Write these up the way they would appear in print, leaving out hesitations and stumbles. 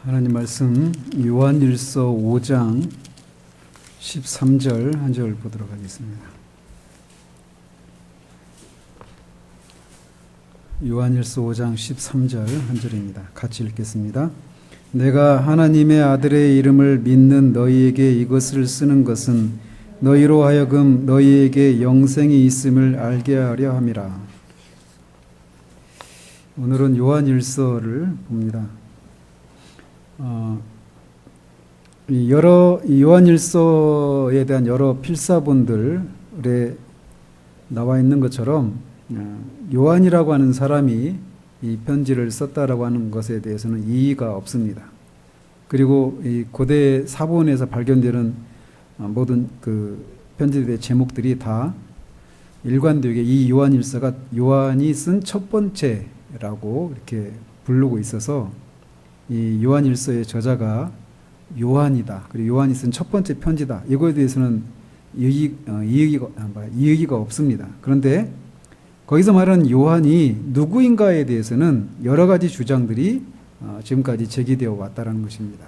하나님 말씀 요한일서 5장 13절 한 절 보도록 하겠습니다. 요한일서 5장 13절 한 절입니다. 같이 읽겠습니다. 내가 하나님의 아들의 이름을 믿는 너희에게 이것을 쓰는 것은 너희로 하여금 너희에게 영생이 있음을 알게 하려 함이라. 오늘은 요한일서를 봅니다. 요한일서에 대한 여러 필사본들에 나와 있는 것처럼 요한이라고 하는 사람이 이 편지를 썼다라고 하는 것에 대해서는 이의가 없습니다. 그리고 이 고대 사본에서 발견되는 모든 그 편지들의 제목들이 다 일관되게 이 요한일서가 요한이 쓴 첫 번째라고 이렇게 부르고 있어서 이 요한일서의 저자가 요한이다. 그리고 요한이 쓴 첫 번째 편지다. 이거에 대해서는 이의가 없습니다. 그런데 거기서 말하는 요한이 누구인가에 대해서는 여러 가지 주장들이 지금까지 제기되어 왔다는 것입니다.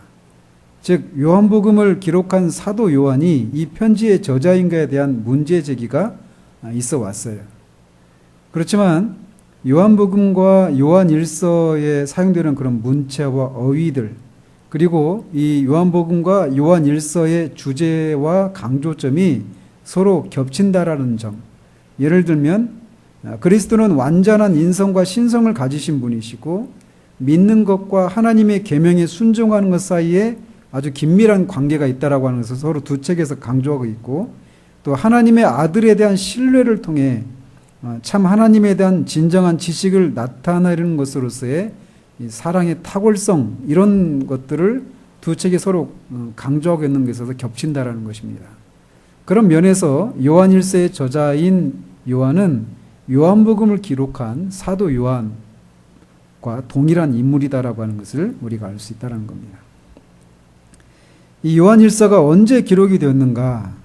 즉 요한복음을 기록한 사도 요한이 이 편지의 저자인가에 대한 문제 제기가 있어 왔어요. 그렇지만 요한복음과 요한일서에 사용되는 그런 문체와 어휘들, 그리고 이 요한복음과 요한일서의 주제와 강조점이 서로 겹친다라는 점. 예를 들면 그리스도는 완전한 인성과 신성을 가지신 분이시고 믿는 것과 하나님의 계명에 순종하는 것 사이에 아주 긴밀한 관계가 있다라고 하는 것을 서로 두 책에서 강조하고 있고, 또 하나님의 아들에 대한 신뢰를 통해 참 하나님에 대한 진정한 지식을 나타내는 것으로서의 사랑의 탁월성, 이런 것들을 두 책이 서로 강조하고 있는 것에 있어서 겹친다라는 것입니다. 그런 면에서 요한일서의 저자인 요한은 요한복음을 기록한 사도 요한과 동일한 인물이다라고 하는 것을 우리가 알 수 있다는 겁니다. 이 요한일서가 언제 기록이 되었는가?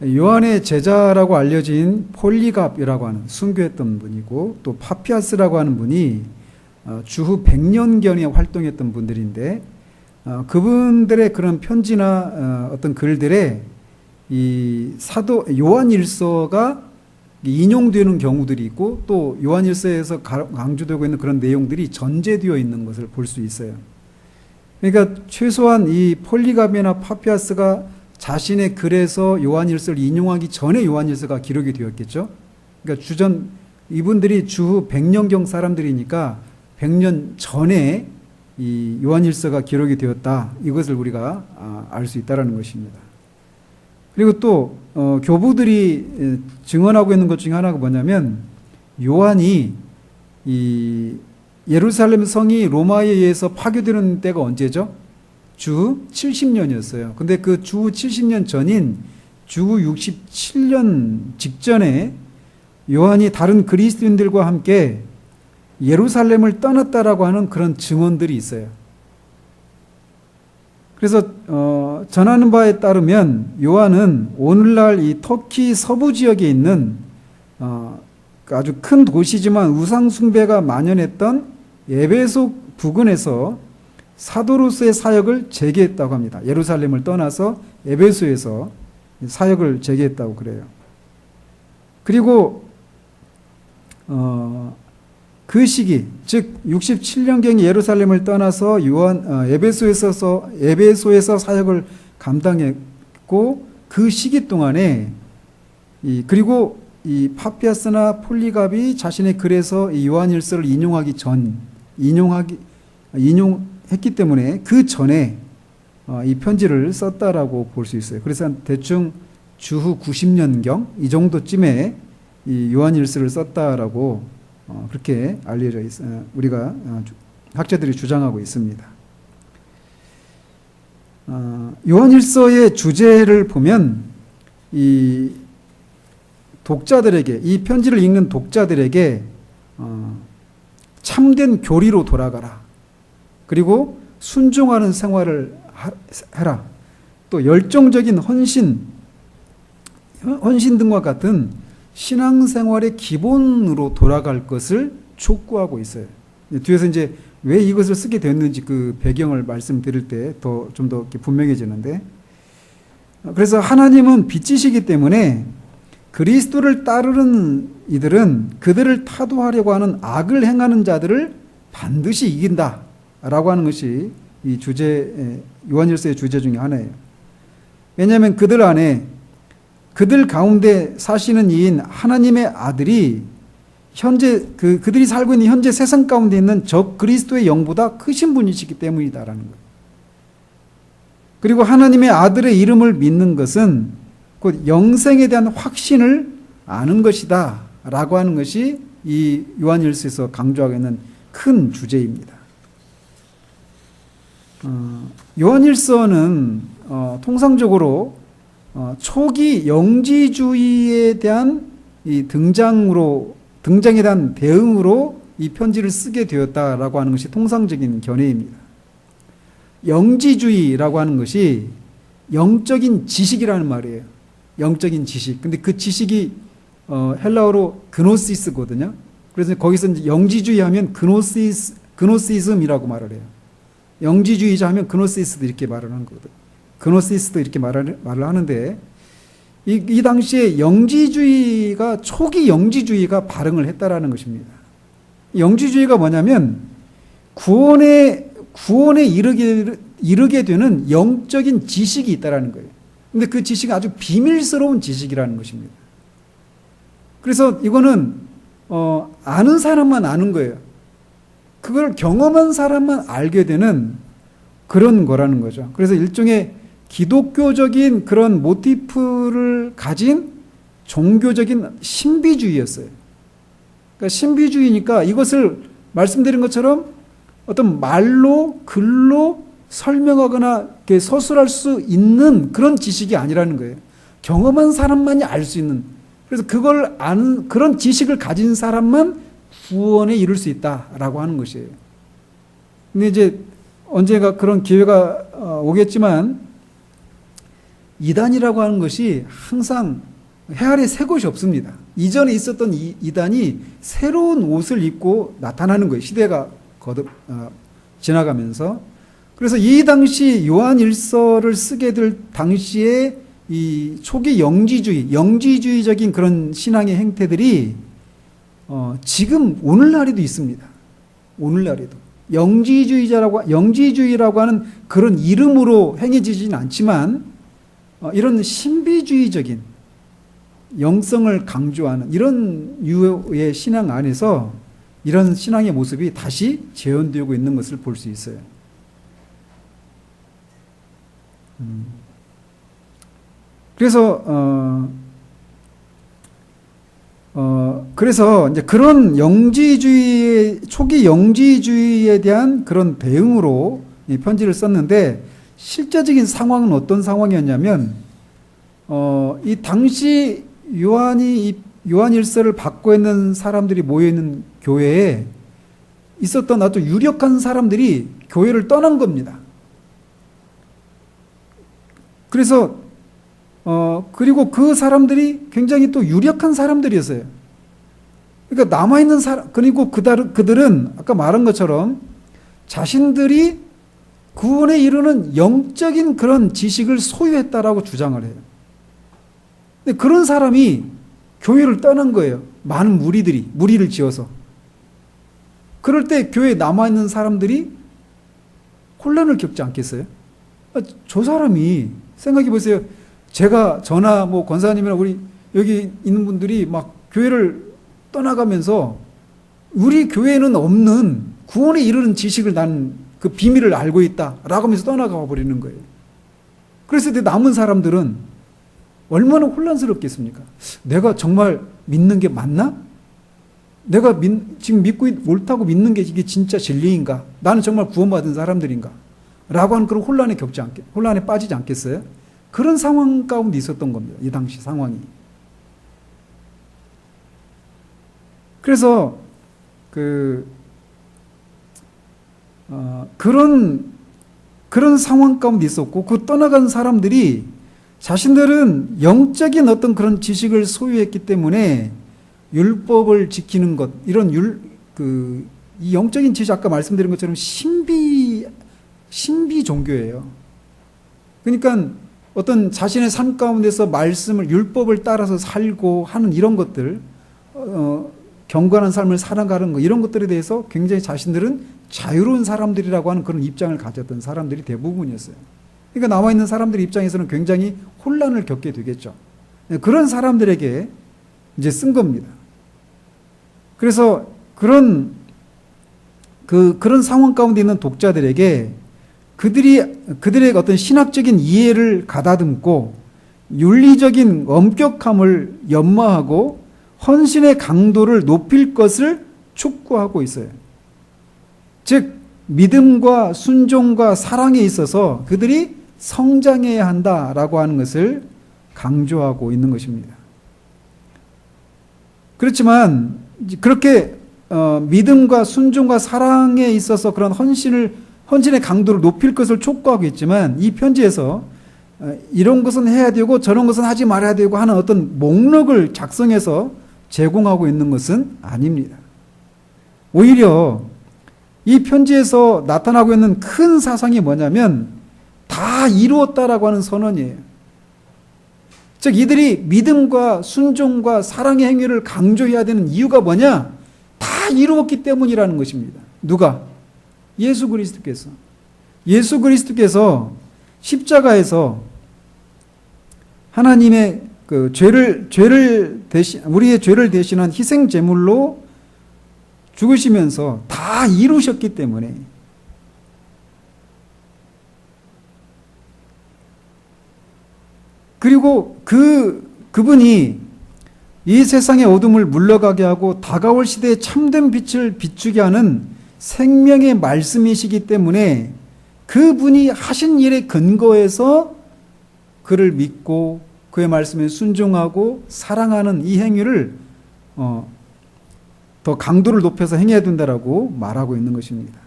요한의 제자라고 알려진 폴리갑이라고 하는 순교했던 분이고, 또 파피아스라고 하는 분이 주후 100년경에 활동했던 분들인데, 그분들의 그런 편지나 어떤 글들에 이 사도 요한일서가 인용되는 경우들이 있고, 또 요한일서에서 강조되고 있는 그런 내용들이 전제되어 있는 것을 볼 수 있어요. 그러니까 최소한 이 폴리갑이나 파피아스가 자신의 글에서 요한일서를 인용하기 전에 요한일서가 기록이 되었겠죠. 그러니까 이분들이 주후 100년경 사람들이니까 100년 전에 이 요한일서가 기록이 되었다. 이것을 우리가 알 수 있다는 것입니다. 그리고 또 교부들이 증언하고 있는 것 중에 하나가 뭐냐면, 요한이 이 예루살렘 성이 로마에 의해서 파괴되는 때가 언제죠? 주후 70년이었어요. 근데 그 주후 70년 전인 주후 67년 직전에 요한이 다른 그리스도인들과 함께 예루살렘을 떠났다라고 하는 그런 증언들이 있어요. 그래서 전하는 바에 따르면 요한은 오늘날 이 터키 서부 지역에 있는 아주 큰 도시지만 우상 숭배가 만연했던 에베소 부근에서 사도로서의 사역을 재개했다고 합니다. 예루살렘을 떠나서 에베소에서 사역을 재개했다고 그래요. 그리고 그 시기, 즉 67년경에 예루살렘을 떠나서 에베소에서 사역을 감당했고, 그 시기 동안에 그리고 이 파피아스나 폴리갑이 자신의 글에서 이 요한일서를 인용했기 때문에 그 전에 이 편지를 썼다라고 볼 수 있어요. 그래서 대충 주후 90년경 이 정도쯤에 이 요한일서를 썼다라고 그렇게 알려져 있어요. 우리가 학자들이 주장하고 있습니다. 요한일서의 주제를 보면 이 독자들에게, 이 편지를 읽는 독자들에게 참된 교리로 돌아가라. 그리고 순종하는 생활을 해라. 또 열정적인 헌신 등과 같은 신앙생활의 기본으로 돌아갈 것을 촉구하고 있어요. 뒤에서 이제 왜 이것을 쓰게 됐는지 그 배경을 말씀드릴 때 좀 더 분명해지는데, 그래서 하나님은 빛이시기 때문에 그리스도를 따르는 이들은 그들을 타도하려고 하는 악을 행하는 자들을 반드시 이긴다라고 하는 것이 이 주제, 요한일서의 주제 중에 하나예요. 왜냐하면 그들 가운데 사시는 이인 하나님의 아들이 현재 그들이 살고 있는 현재 세상 가운데 있는 적 그리스도의 영보다 크신 분이시기 때문이다라는 거예요. 그리고 하나님의 아들의 이름을 믿는 것은 곧 영생에 대한 확신을 아는 것이다 라고 하는 것이 이 요한일서에서 강조하고 있는 큰 주제입니다. 요한일서는 통상적으로 초기 영지주의에 대한 이 등장에 대한 대응으로 이 편지를 쓰게 되었다라고 하는 것이 통상적인 견해입니다. 영지주의라고 하는 것이 영적인 지식이라는 말이에요. 영적인 지식. 근데 그 지식이 헬라어로 그노시스거든요. 그래서 거기서 이제 영지주의 하면 그노시즘이라고 말을 해요. 영지주의자 하면 그노시스도 이렇게 말을 하는 거거든요. 그노시스도 이렇게 말을 하는데 이 당시에 초기 영지주의가 발흥을 했다라는 것입니다. 영지주의가 뭐냐면 구원에 이르게 되는 영적인 지식이 있다라는 거예요. 근데 그 지식은 아주 비밀스러운 지식이라는 것입니다. 그래서 이거는 아는 사람만 아는 거예요. 그걸 경험한 사람만 알게 되는 그런 거라는 거죠. 그래서 일종의 기독교적인 그런 모티프를 가진 종교적인 신비주의였어요. 그러니까 신비주의니까 이것을 말씀드린 것처럼 어떤 말로 글로 설명하거나 서술할 수 있는 그런 지식이 아니라는 거예요. 경험한 사람만이 알 수 있는. 그래서 그걸 아는 그런 지식을 가진 사람만 구원에 이룰 수 있다라고 하는 것이에요. 근데 이제 언젠가 그런 기회가 오겠지만 이단이라고 하는 것이 항상 해 아래 새 것이 없습니다. 이전에 있었던 이단이 새로운 옷을 입고 나타나는 거예요. 시대가 지나가면서. 그래서 이 당시 요한일서를 쓰게 될 당시에 이 초기 영지주의적인 그런 신앙의 행태들이 지금 오늘날에도 있습니다. 오늘날에도. 영지주의라고 하는 그런 이름으로 행해지진 않지만 이런 신비주의적인 영성을 강조하는 이런 유의 신앙 안에서 이런 신앙의 모습이 다시 재현되고 있는 것을 볼 수 있어요. 그래서 이제 그런 초기 영지주의에 대한 그런 대응으로 이 편지를 썼는데 실제적인 상황은 어떤 상황이었냐면 이 당시 요한일서를 받고 있는 사람들이 모여 있는 교회에 있었던 아주 유력한 사람들이 교회를 떠난 겁니다. 그래서 그리고 그 사람들이 굉장히 또 유력한 사람들이었어요. 그러니까 남아있는 그리고 그들은 아까 말한 것처럼 자신들이 구원에 이르는 영적인 그런 지식을 소유했다라고 주장을 해요. 근데 그런 사람이 교회를 떠난 거예요. 많은 무리를 지어서. 그럴 때 교회에 남아있는 사람들이 혼란을 겪지 않겠어요? 저 사람이 생각해 보세요. 저나 권사님이나 우리 여기 있는 분들이 막 교회를 떠나가면서 우리 교회에는 없는 구원에 이르는 지식을 나는 그 비밀을 알고 있다라고 하면서 떠나가 버리는 거예요. 그래서 남은 사람들은 얼마나 혼란스럽겠습니까? 내가 정말 믿는 게 맞나? 내가 지금 믿고 옳다고 믿는 게 이게 진짜 진리인가? 나는 정말 구원받은 사람들인가? 라고 하는 그런 혼란에 빠지지 않겠어요? 그런 상황 가운데 있었던 겁니다. 이 당시 상황이. 그래서 그런 상황 가운데 있었고 그 떠나간 사람들이 자신들은 영적인 어떤 그런 지식을 소유했기 때문에 율법을 지키는 것, 이런 이 영적인 지식 아까 말씀드린 것처럼 신비 종교예요. 그러니까 어떤 자신의 삶 가운데서 말씀을 율법을 따라서 살고 하는 이런 것들, 경건한 삶을 살아가는 것 이런 것들에 대해서 굉장히 자신들은 자유로운 사람들이라고 하는 그런 입장을 가졌던 사람들이 대부분이었어요. 그러니까 나와 있는 사람들 입장에서는 굉장히 혼란을 겪게 되겠죠. 그런 사람들에게 이제 쓴 겁니다. 그래서 그런 상황 가운데 있는 독자들에게 그들의 어떤 신학적인 이해를 가다듬고 윤리적인 엄격함을 연마하고 헌신의 강도를 높일 것을 촉구하고 있어요. 즉 믿음과 순종과 사랑에 있어서 그들이 성장해야 한다라고 하는 것을 강조하고 있는 것입니다. 그렇지만 그렇게 믿음과 순종과 사랑에 있어서 그런 헌신의 강도를 높일 것을 촉구하고 있지만 이 편지에서 이런 것은 해야 되고 저런 것은 하지 말아야 되고 하는 어떤 목록을 작성해서 제공하고 있는 것은 아닙니다. 오히려 이 편지에서 나타나고 있는 큰 사상이 뭐냐면 다 이루었다라고 하는 선언이에요. 즉 이들이 믿음과 순종과 사랑의 행위를 강조해야 되는 이유가 뭐냐? 다 이루었기 때문이라는 것입니다. 누가? 예수 그리스도께서. 예수 그리스도께서 십자가에서 하나님의 그 우리의 죄를 대신한 희생 제물로 죽으시면서 다 이루셨기 때문에 그리고 그분이 이 세상의 어둠을 물러가게 하고 다가올 시대의 참된 빛을 비추게 하는 생명의 말씀이시기 때문에 그분이 하신 일에 근거해서 그를 믿고 그의 말씀에 순종하고 사랑하는 이 행위를 더 강도를 높여서 행해야 된다라고 말하고 있는 것입니다.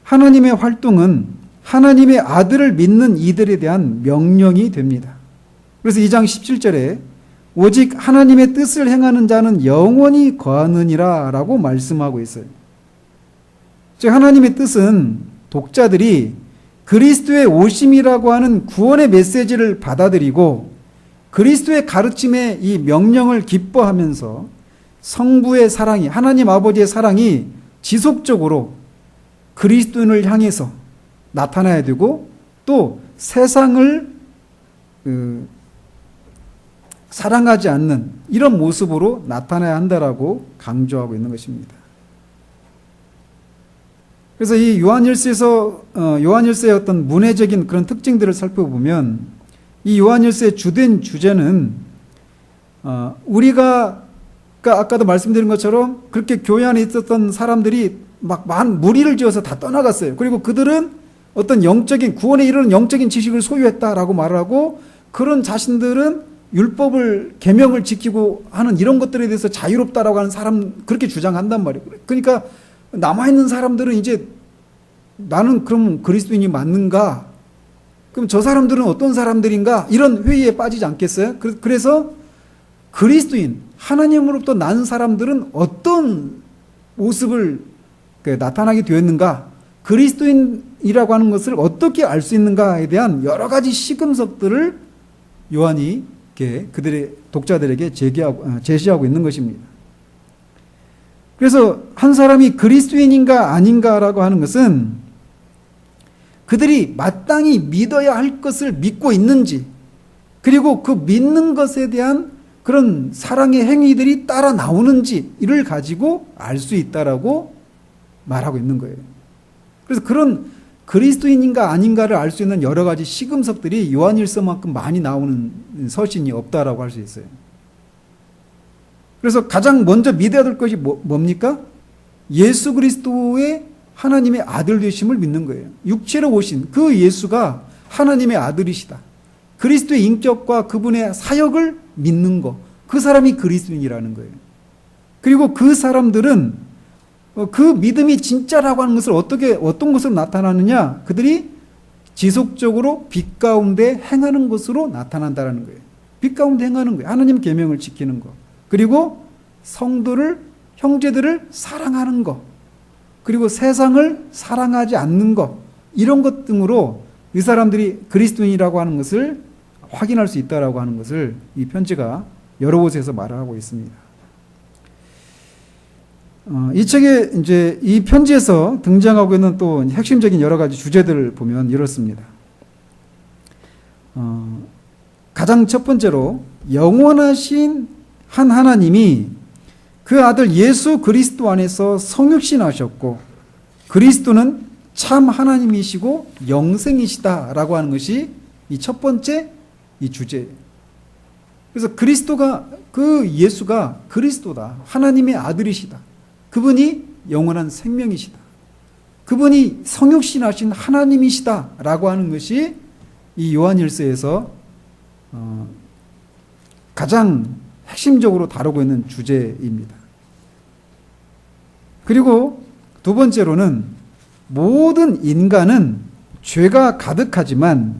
하나님의 활동은 하나님의 아들을 믿는 이들에 대한 명령이 됩니다. 그래서 2장 17절에 오직 하나님의 뜻을 행하는 자는 영원히 거하느니라 라고 말씀하고 있어요. 즉 하나님의 뜻은 독자들이 그리스도의 오심이라고 하는 구원의 메시지를 받아들이고 그리스도의 가르침의 이 명령을 기뻐하면서 성부의 사랑이, 하나님 아버지의 사랑이 지속적으로 그리스도인을 향해서 나타나야 되고 또 세상을 사랑하지 않는 이런 모습으로 나타나야 한다라고 강조하고 있는 것입니다. 그래서 이 요한일서의 어떤 문해적인 그런 특징들을 살펴보면 이 요한일서의 주된 주제는 우리가 아까도 말씀드린 것처럼 그렇게 교회 안에 있었던 사람들이 막 무리를 지어서 다 떠나갔어요. 그리고 그들은 어떤 영적인 구원에 이르는 영적인 지식을 소유했다라고 말하고 그런 자신들은 율법을 계명을 지키고 하는 이런 것들에 대해서 자유롭다라고 하는 사람 그렇게 주장한단 말이에요. 그러니까 남아있는 사람들은 이제 나는 그럼 그리스도인이 맞는가? 그럼 저 사람들은 어떤 사람들인가? 이런 회의에 빠지지 않겠어요? 그래서 그리스도인, 하나님으로부터 난 사람들은 어떤 모습을 나타나게 되었는가? 그리스도인이라고 하는 것을 어떻게 알 수 있는가에 대한 여러 가지 시금석들을 요한이 그들의 독자들에게 제시하고 있는 것입니다. 그래서 한 사람이 그리스도인인가 아닌가라고 하는 것은 그들이 마땅히 믿어야 할 것을 믿고 있는지 그리고 그 믿는 것에 대한 그런 사랑의 행위들이 따라 나오는지 이를 가지고 알 수 있다라고 말하고 있는 거예요. 그래서 그런 그리스도인인가 아닌가를 알 수 있는 여러 가지 시금석들이 요한일서만큼 많이 나오는 서신이 없다라고 할 수 있어요. 그래서 가장 먼저 믿어야 될 것이 뭡니까? 예수 그리스도의 하나님의 아들 되심을 믿는 거예요. 육체로 오신 그 예수가 하나님의 아들이시다. 그리스도의 인격과 그분의 사역을 믿는 것. 그 사람이 그리스도인이라는 거예요. 그리고 그 사람들은 그 믿음이 진짜라고 하는 것을 어떤 것으로 나타나느냐? 그들이 지속적으로 빛 가운데 행하는 것으로 나타난다는 거예요. 빛 가운데 행하는 거예요. 하나님 계명을 지키는 것. 그리고 성도를 형제들을 사랑하는 것, 그리고 세상을 사랑하지 않는 것, 이런 것 등으로 이 사람들이 그리스도인이라고 하는 것을 확인할 수 있다라고 하는 것을 이 편지가 여러 곳에서 말을 하고 있습니다. 이 책에 이제 이 편지에서 등장하고 있는 또 핵심적인 여러 가지 주제들을 보면 이렇습니다. 가장 첫 번째로 영원하신 한 하나님이 그 아들 예수 그리스도 안에서 성육신하셨고 그리스도는 참 하나님이시고 영생이시다라고 하는 것이 이 첫 번째 이 주제예요. 그래서 그리스도가 그 예수가 그리스도다. 하나님의 아들이시다. 그분이 영원한 생명이시다. 그분이 성육신하신 하나님이시다라고 하는 것이 이 요한일서에서 가장 핵심적으로 다루고 있는 주제입니다. 그리고 두 번째로는 모든 인간은 죄가 가득하지만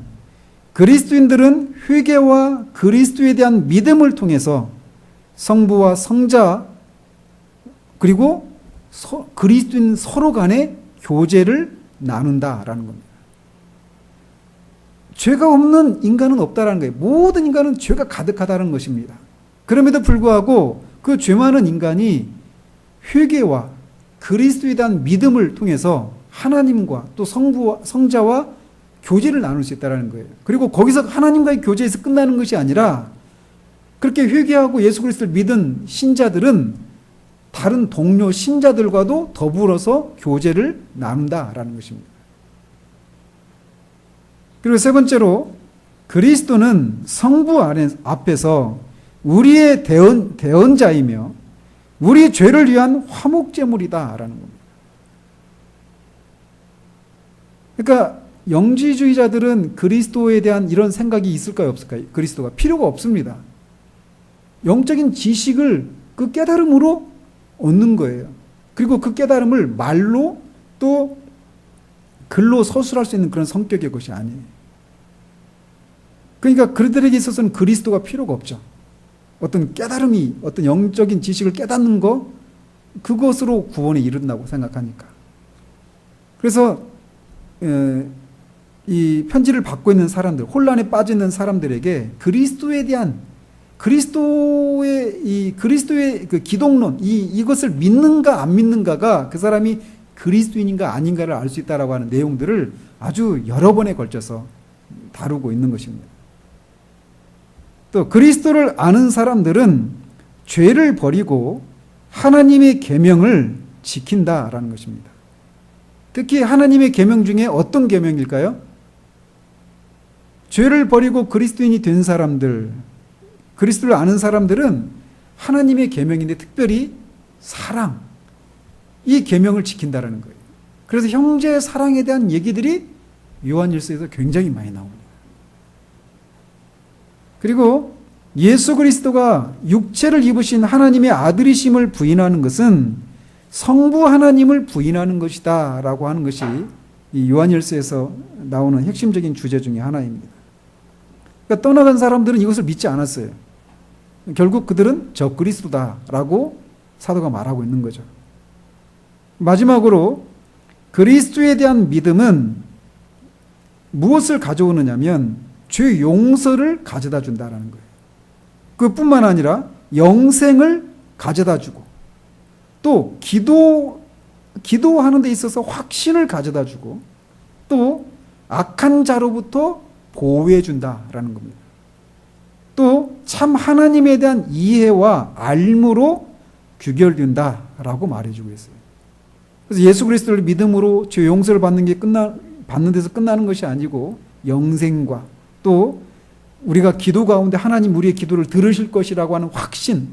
그리스도인들은 회개와 그리스도에 대한 믿음을 통해서 성부와 성자 그리고 그리스도인 서로 간의 교제를 나눈다라는 겁니다. 죄가 없는 인간은 없다라는 거예요. 모든 인간은 죄가 가득하다는 것입니다. 그럼에도 불구하고 그 죄 많은 인간이 회개와 그리스도에 대한 믿음을 통해서 하나님과 또 성부와 성자와 교제를 나눌 수 있다는 거예요. 그리고 거기서 하나님과의 교제에서 끝나는 것이 아니라 그렇게 회개하고 예수 그리스도를 믿은 신자들은 다른 동료 신자들과도 더불어서 교제를 나눈다라는 것입니다. 그리고 세 번째로 그리스도는 성부 앞에서 우리의 대언자이며 우리의 죄를 위한 화목제물이다라는 겁니다. 그러니까 영지주의자들은 그리스도에 대한 이런 생각이 있을까요, 없을까요? 그리스도가 필요가 없습니다. 영적인 지식을 그 깨달음으로 얻는 거예요. 그리고 그 깨달음을 말로 또 글로 서술할 수 있는 그런 성격의 것이 아니에요. 그러니까 그들에게 있어서는 그리스도가 필요가 없죠. 어떤 깨달음이, 어떤 영적인 지식을 깨닫는 거, 그것으로 구원에 이른다고 생각하니까. 그래서 이 편지를 받고 있는 사람들, 혼란에 빠지는 사람들에게 그리스도에 대한 그리스도의 그 기독론, 이것을 믿는가 안 믿는가가 그 사람이 그리스도인인가 아닌가를 알 수 있다라고 하는 내용들을 아주 여러 번에 걸쳐서 다루고 있는 것입니다. 또 그리스도를 아는 사람들은 죄를 버리고 하나님의 계명을 지킨다라는 것입니다. 특히 하나님의 계명 중에 어떤 계명일까요? 죄를 버리고 그리스도인이 된 사람들, 그리스도를 아는 사람들은 하나님의 계명인데 특별히 사랑, 이 계명을 지킨다라는 거예요. 그래서 형제의 사랑에 대한 얘기들이 요한일서에서 굉장히 많이 나옵니다. 그리고 예수 그리스도가 육체를 입으신 하나님의 아들이심을 부인하는 것은 성부 하나님을 부인하는 것이다 라고 하는 것이 이 요한일서에서 나오는 핵심적인 주제 중에 하나입니다. 그러니까 떠나간 사람들은 이것을 믿지 않았어요. 결국 그들은 저 그리스도다라고 사도가 말하고 있는 거죠. 마지막으로 그리스도에 대한 믿음은 무엇을 가져오느냐면 죄 용서를 가져다 준다라는 거예요. 그뿐만 아니라 영생을 가져다 주고 또 기도하는 데 있어서 확신을 가져다 주고 또 악한 자로부터 보호해 준다라는 겁니다. 또 참 하나님에 대한 이해와 알므로 규결된다라고 말해주고 있어요. 그래서 예수 그리스도를 믿음으로 죄 용서를 받는 데서 끝나는 것이 아니고 영생과 또 우리가 기도 가운데 하나님 우리의 기도를 들으실 것이라고 하는 확신,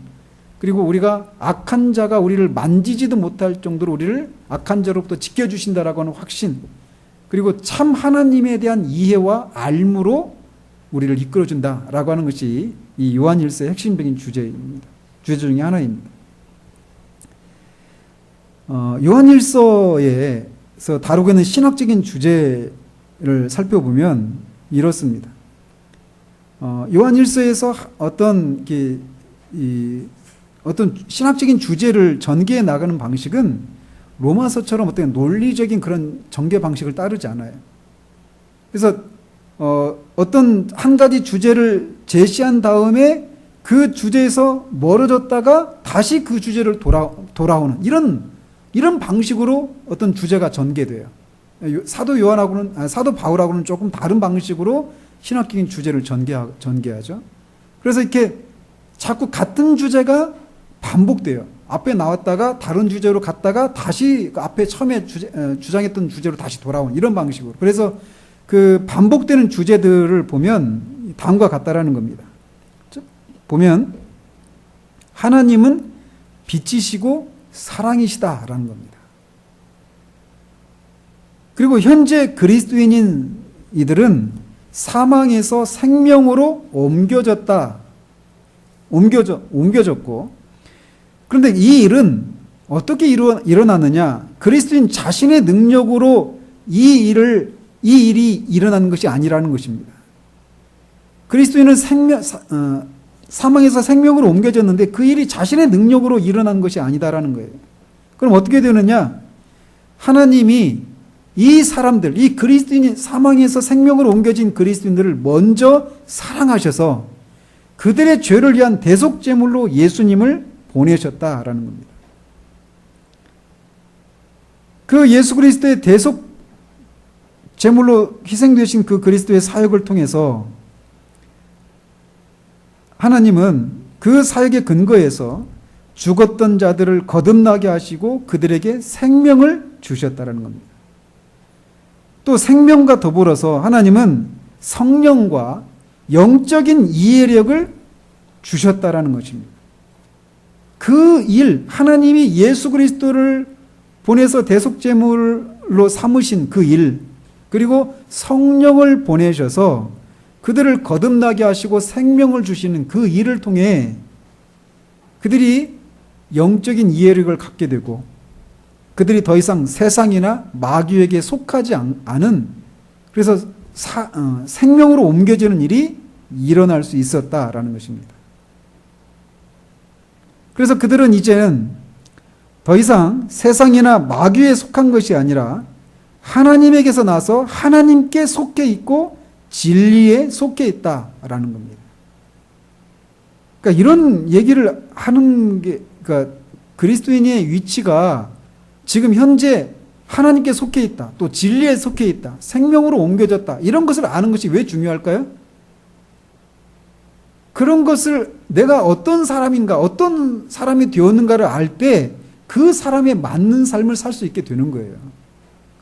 그리고 우리가 악한 자가 우리를 만지지도 못할 정도로 우리를 악한 자로부터 지켜주신다라고 하는 확신, 그리고 참 하나님에 대한 이해와 알므로 우리를 이끌어준다라고 하는 것이 이 요한일서의 핵심적인 주제입니다. 주제 중에 하나입니다. 요한일서에서 다루고 있는 신학적인 주제를 살펴보면 이렇습니다. 요한일서에서 어떤 어떤 신학적인 주제를 전개해 나가는 방식은 로마서처럼 어떤 논리적인 그런 전개 방식을 따르지 않아요. 그래서 어떤 한 가지 주제를 제시한 다음에 그 주제에서 멀어졌다가 다시 그 주제를 돌아오는 이런 방식으로 어떤 주제가 전개돼요. 사도 바울하고는 조금 다른 방식으로 신학적인 주제를 전개하죠. 그래서 이렇게 자꾸 같은 주제가 반복돼요. 앞에 나왔다가 다른 주제로 갔다가 다시 그 앞에 처음에 주장했던 주제로 다시 돌아오는 이런 방식으로. 그래서 그 반복되는 주제들을 보면 다음과 같다라는 겁니다. 보면 하나님은 빛이시고 사랑이시다라는 겁니다. 그리고 현재 그리스도인인 이들은 사망에서 생명으로 옮겨졌고, 그런데 이 일은 어떻게 일어나느냐? 그리스도인 자신의 능력으로 이 일이 일어나는 것이 아니라는 것입니다. 그리스도인은 사망에서 생명으로 옮겨졌는데 그 일이 자신의 능력으로 일어난 것이 아니다라는 거예요. 그럼 어떻게 되느냐? 하나님이 이 사람들, 이 그리스도인이 사망에서 생명으로 옮겨진 그리스도인들을 먼저 사랑하셔서 그들의 죄를 위한 대속제물로 예수님을 보내셨다라는 겁니다. 그 예수 그리스도의 대속제물로 희생되신 그 그리스도의 사역을 통해서 하나님은 그 사역의 근거에서 죽었던 자들을 거듭나게 하시고 그들에게 생명을 주셨다는 겁니다. 또 생명과 더불어서 하나님은 성령과 영적인 이해력을 주셨다라는 것입니다. 그 일, 하나님이 예수 그리스도를 보내서 대속제물로 삼으신 그 일, 그리고 성령을 보내셔서 그들을 거듭나게 하시고 생명을 주시는 그 일을 통해 그들이 영적인 이해력을 갖게 되고 그들이 더 이상 세상이나 마귀에게 속하지 않은, 그래서 생명으로 옮겨지는 일이 일어날 수 있었다라는 것입니다. 그래서 그들은 이제는 더 이상 세상이나 마귀에 속한 것이 아니라 하나님에게서 나서 하나님께 속해 있고 진리에 속해 있다라는 겁니다. 그러니까 이런 얘기를 하는 게, 그러니까 그리스도인의 위치가 지금 현재 하나님께 속해 있다, 또 진리에 속해 있다, 생명으로 옮겨졌다, 이런 것을 아는 것이 왜 중요할까요? 그런 것을 내가 어떤 사람인가, 어떤 사람이 되었는가를 알 때 그 사람에 맞는 삶을 살 수 있게 되는 거예요.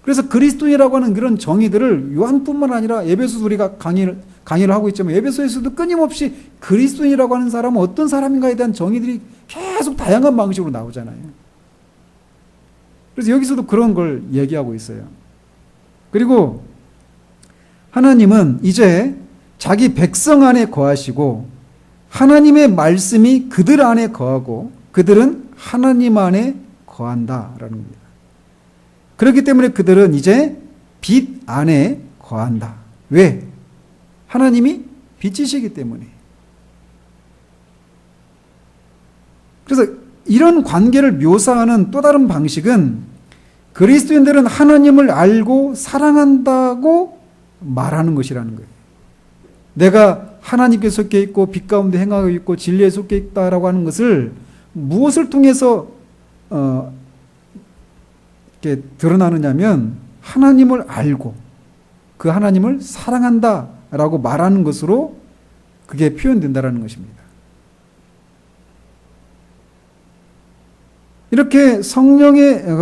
그래서 그리스도인이라고 하는 그런 정의들을 요한뿐만 아니라 에베소서 우리가 강의를 하고 있지만 에베소에서도 끊임없이 그리스도인이라고 하는 사람은 어떤 사람인가에 대한 정의들이 계속 다양한 방식으로 나오잖아요. 그래서 여기서도 그런 걸 얘기하고 있어요. 그리고 하나님은 이제 자기 백성 안에 거하시고 하나님의 말씀이 그들 안에 거하고 그들은 하나님 안에 거한다라는 겁니다. 그렇기 때문에 그들은 이제 빛 안에 거한다. 왜? 하나님이 빛이시기 때문에. 그래서 이런 관계를 묘사하는 또 다른 방식은 그리스도인들은 하나님을 알고 사랑한다고 말하는 것이라는 거예요. 내가 하나님께 속해 있고 빛 가운데 행하고 있고 진리에 속해 있다라고 하는 것을 무엇을 통해서 이렇게 드러나느냐면 하나님을 알고 그 하나님을 사랑한다라고 말하는 것으로 그게 표현된다라는 것입니다. 이렇게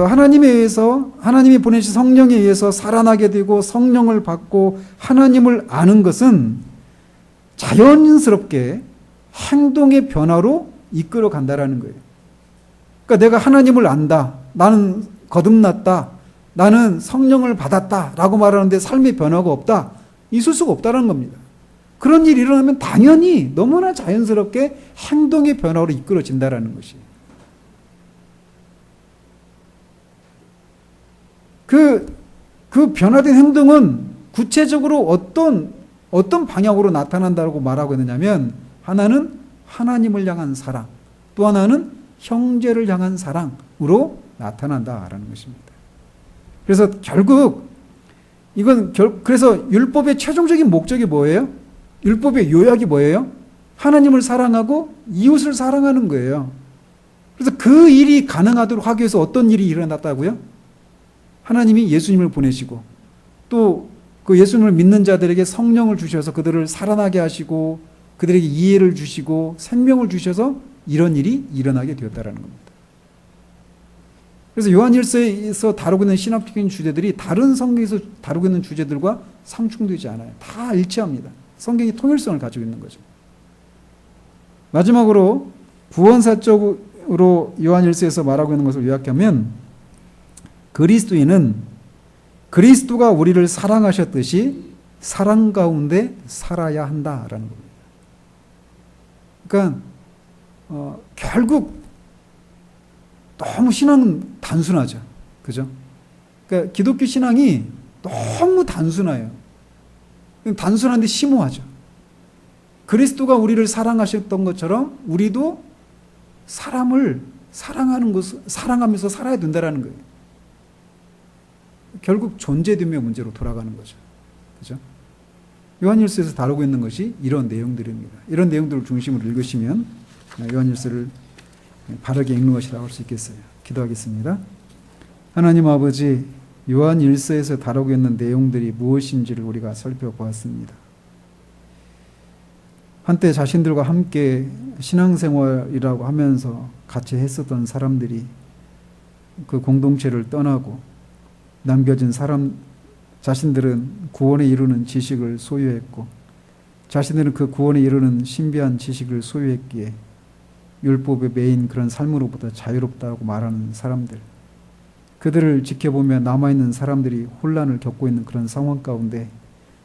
하나님에 의해서, 하나님이 보내신 성령에 의해서 살아나게 되고 성령을 받고 하나님을 아는 것은 자연스럽게 행동의 변화로 이끌어 간다라는 거예요. 그러니까 내가 하나님을 안다, 나는 거듭났다, 나는 성령을 받았다 라고 말하는데 삶의 변화가 없다, 있을 수가 없다는 겁니다. 그런 일이 일어나면 당연히 너무나 자연스럽게 행동의 변화로 이끌어진다라는 것이에요. 그 변화된 행동은 구체적으로 어떤 방향으로 나타난다고 말하고 있느냐면 하나는 하나님을 향한 사랑, 또 하나는 형제를 향한 사랑으로 나타난다라는 것입니다. 그래서 결국 그래서 율법의 최종적인 목적이 뭐예요? 율법의 요약이 뭐예요? 하나님을 사랑하고 이웃을 사랑하는 거예요. 그래서 그 일이 가능하도록 하기 위해서 어떤 일이 일어났다고요? 하나님이 예수님을 보내시고 또 그 예수님을 믿는 자들에게 성령을 주셔서 그들을 살아나게 하시고 그들에게 이해를 주시고 생명을 주셔서 이런 일이 일어나게 되었다라는 겁니다. 그래서 요한일서에서 다루고 있는 신학적인 주제들이 다른 성경에서 다루고 있는 주제들과 상충되지 않아요. 다 일치합니다. 성경이 통일성을 가지고 있는 거죠. 마지막으로 구원사적으로 요한일서에서 말하고 있는 것을 요약하면 그리스도인은 그리스도가 우리를 사랑하셨듯이 사랑 가운데 살아야 한다라는 겁니다. 그러니까 결국 너무 신앙은 단순하죠. 그죠? 그러니까 기독교 신앙이 너무 단순해요. 단순한데 심오하죠. 그리스도가 우리를 사랑하셨던 것처럼 우리도 사람을 사랑하면서 살아야 된다는 거예요. 결국 존재됨의 문제로 돌아가는 거죠. 그죠? 요한일서에서 다루고 있는 것이 이런 내용들입니다. 이런 내용들을 중심으로 읽으시면 요한일서를 바르게 읽는 것이라고 할 수 있겠어요. 기도하겠습니다. 하나님 아버지, 요한일서에서 다루고 있는 내용들이 무엇인지를 우리가 살펴보았습니다. 한때 자신들과 함께 신앙생활이라고 하면서 같이 했었던 사람들이 그 공동체를 떠나고 남겨진 자신들은 구원에 이르는 지식을 소유했고 자신들은 그 구원에 이르는 신비한 지식을 소유했기에 율법에 매인 그런 삶으로부터 자유롭다고 말하는 사람들, 그들을 지켜보며 남아있는 사람들이 혼란을 겪고 있는 그런 상황 가운데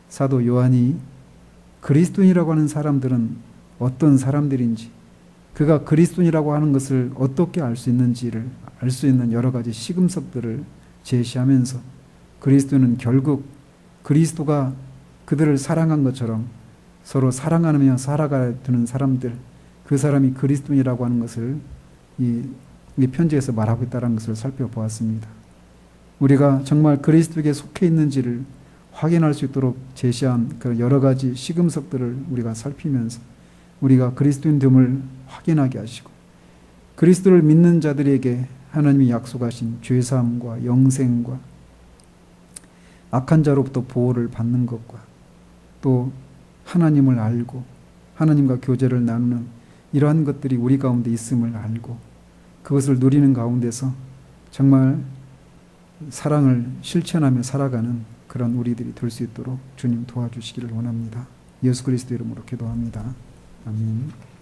사도 요한이 그리스도인이라고 하는 사람들은 어떤 사람들인지, 그가 그리스도인이라고 하는 것을 어떻게 알 수 있는지를 알 수 있는 여러 가지 시금석들을 제시하면서 그리스도는 결국 그리스도가 그들을 사랑한 것처럼 서로 사랑하며 살아가야 되는 사람들, 그 사람이 그리스도인이라고 하는 것을 이 편지에서 말하고 있다는 것을 살펴보았습니다. 우리가 정말 그리스도에게 속해 있는지를 확인할 수 있도록 제시한 그런 여러 가지 시금석들을 우리가 살피면서 우리가 그리스도인됨을 확인하게 하시고 그리스도를 믿는 자들에게 하나님이 약속하신 죄사함과 영생과 악한 자로부터 보호를 받는 것과 또 하나님을 알고 하나님과 교제를 나누는 이러한 것들이 우리 가운데 있음을 알고 그것을 누리는 가운데서 정말 사랑을 실천하며 살아가는 그런 우리들이 될 수 있도록 주님 도와주시기를 원합니다. 예수 그리스도 이름으로 기도합니다. 아멘.